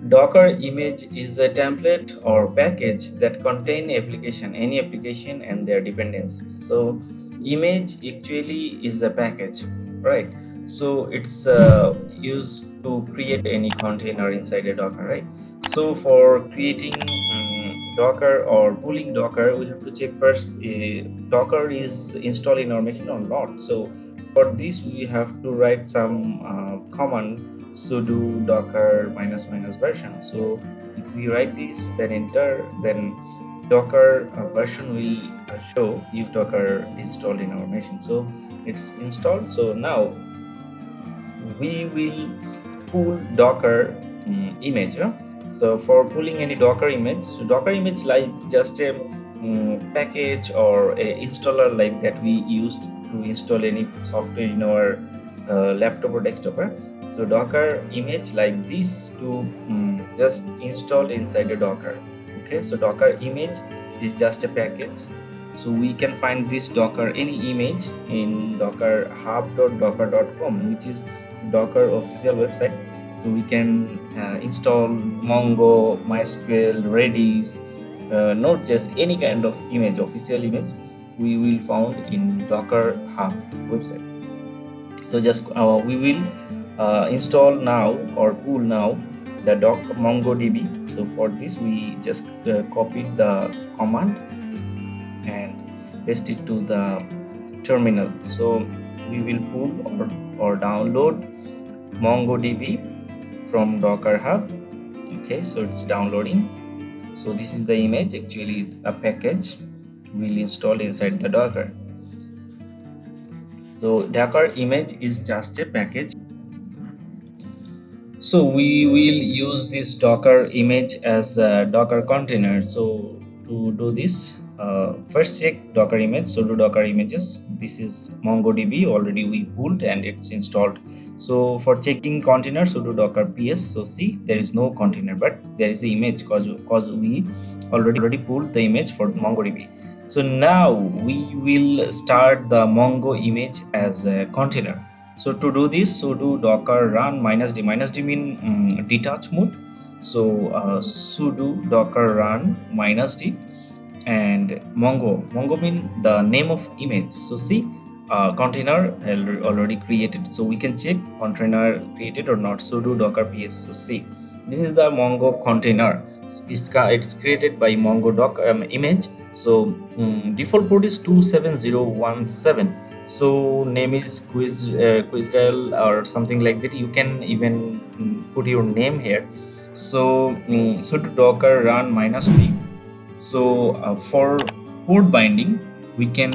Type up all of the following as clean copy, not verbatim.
Docker image is a template or package that contain any application and their dependencies. So image actually is a package, right? So it's used to create any container inside a Docker, right? So for creating Docker or pulling Docker, we have to check first Docker is installed in our machine or not. So for this we have to write some command sudo docker minus minus version. So if we write this, then enter, then docker version will show if docker is installed in our machine. So it's installed. So now we will pull docker image, yeah? So for pulling any docker image, so docker image like just a package or a installer like that we used to install any software in our laptop or desktop, right? So docker image like this to just install inside a docker. Okay, so docker image is just a package. So we can find this docker any image in docker hub.docker.com, which is docker official website. So we can install mongo, mysql, redis, not just any kind of image, official image we will found in docker hub website. So just we will install now or pull now the mongodb. So for this we just copied the command and paste it to the terminal. So we will pull or download mongodb from docker hub. Okay, so it's downloading. So this is the image, actually a package will install inside the docker. So docker image is just a package. So we will use this docker image as a docker container. So to do this, first check docker image. So do docker images. This is mongodb, already we pulled and it's installed. So for checking container, so do docker ps. So see, there is no container, but there is an image because we already pulled the image for mongodb. So now we will start the mongo image as a container. So to do this, so do docker run -d mean detach mode. So sudo docker run -d and mongo mean the name of image. So see, container already created, so we can check container created or not. Sudo docker ps. So see, this is the mongo container. It's created by mongo docker image. So default port is 27017. So name is Quizdel or something like that. You can even put your name here. So sudo docker run -d. So for port binding, we can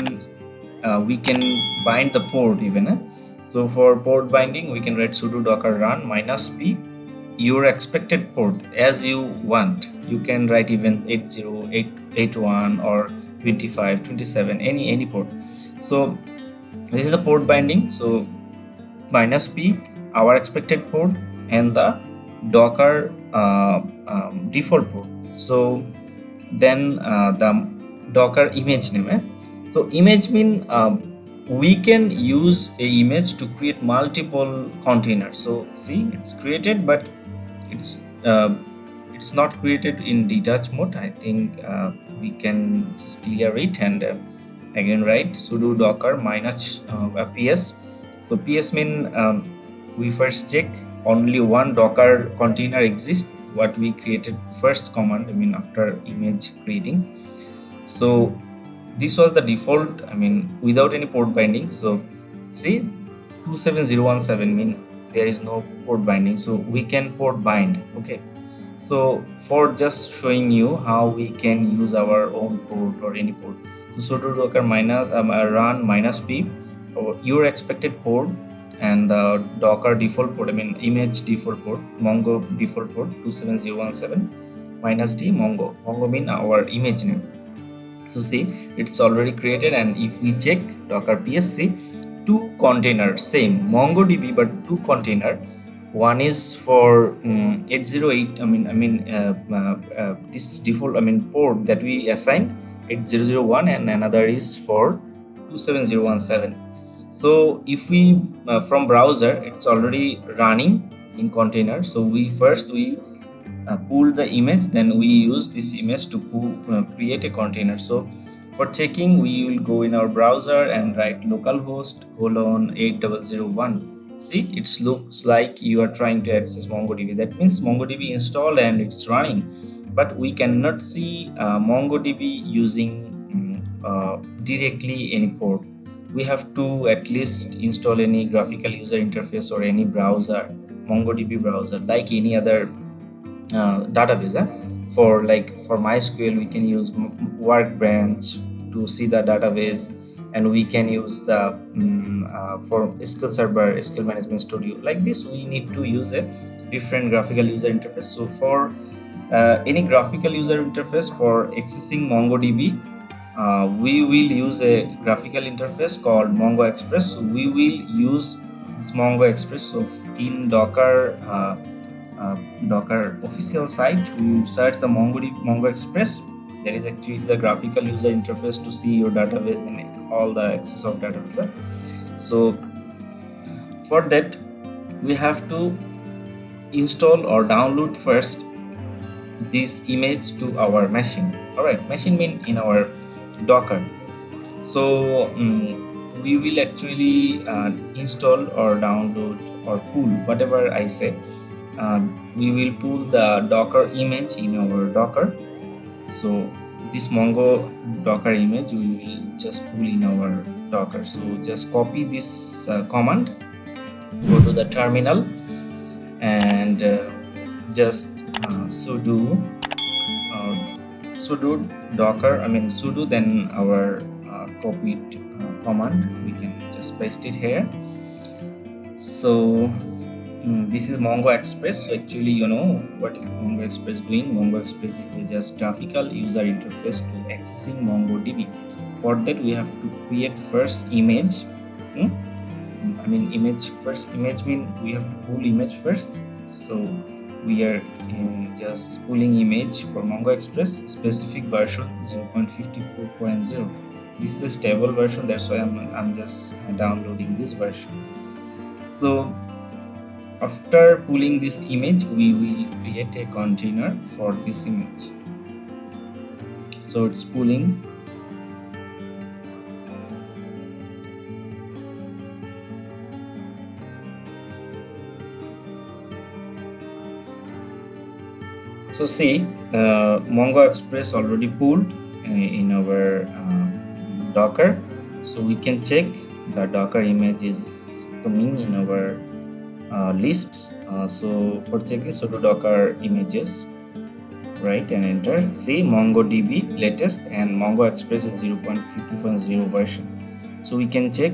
bind the port even. So for port binding, we can write sudo docker run -p your expected port as you want. You can write even 80881 or 25 27, any port. So this is a port binding. So -p our expected port and the docker default port. So then the docker image name. So image mean we can use a image to create multiple containers. So see, it's created, but it's not created in detach mode. I think we can just clear it and again write sudo docker -ps. So ps mean we first check only one docker container exists, what we created first command, I mean after image creating. So this was the default, I mean without any port binding. So see, 27017 mean there is no port binding, so we can port bind. Okay, so for just showing you how we can use our own port or any port, so sudo docker run -p or your expected port and the docker default port, I mean image default port, mongo default port 27017 -d mongo mean our image name. So see, it's already created, and if we check docker psc, two container same mongodb, but two container. One is for 808, this default, I mean port that we assigned 8001, and another is for 27017. So if we from browser, it's already running in container. So we pull the image, then we use this image to create a container. So for checking, we will go in our browser and write localhost colon 8001. See, it looks like you are trying to access MongoDB. That means MongoDB installed and it's running, but we cannot see MongoDB using directly any port. We have to at least install any graphical user interface or any browser, MongoDB browser, like any other database. For MySQL, we can use Workbench to see the database, and we can use the for SQL Server, SQL Management Studio. Like this, we need to use a different graphical user interface. So for any graphical user interface for accessing MongoDB, we will use a graphical interface called Mongo Express. So we will use this Mongo Express. So in Docker official site, we will search the Mongo Express. That is actually the graphical user interface to see your database and all the access of database. So for that, we have to install or download first this image to our machine. All right, machine mean in our Docker. So we will actually install or download or pull, whatever I say. We will pull the Docker image in our Docker. So this Mongo Docker image we will just pull in our Docker. So just copy this command, go to the terminal, and just sudo Docker, sudo, then our copied command, we can just paste it here. So this is Mongo Express. So actually, you know what is Mongo Express doing. Mongo Express is just graphical user interface to accessing MongoDB. For that, we have to create first image. Image first. Image mean we have to pull image first. So we are just pulling image for Mongo Express, specific version 0.54.0. This is a stable version, that's why I'm just downloading this version. So after pulling this image, we will create a container for this image. So it's pulling. So see, Mongo Express already pulled in our Docker. So we can check the Docker image is coming in our lists. So for checking, sudo docker images, right, and enter. See, MongoDB latest and Mongo Express is 0.50.0 version. So we can check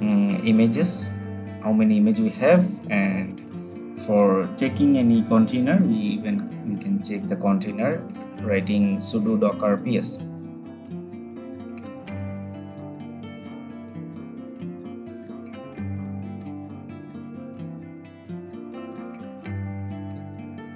images, how many images we have, and for checking any container, we can check the container writing sudo docker ps.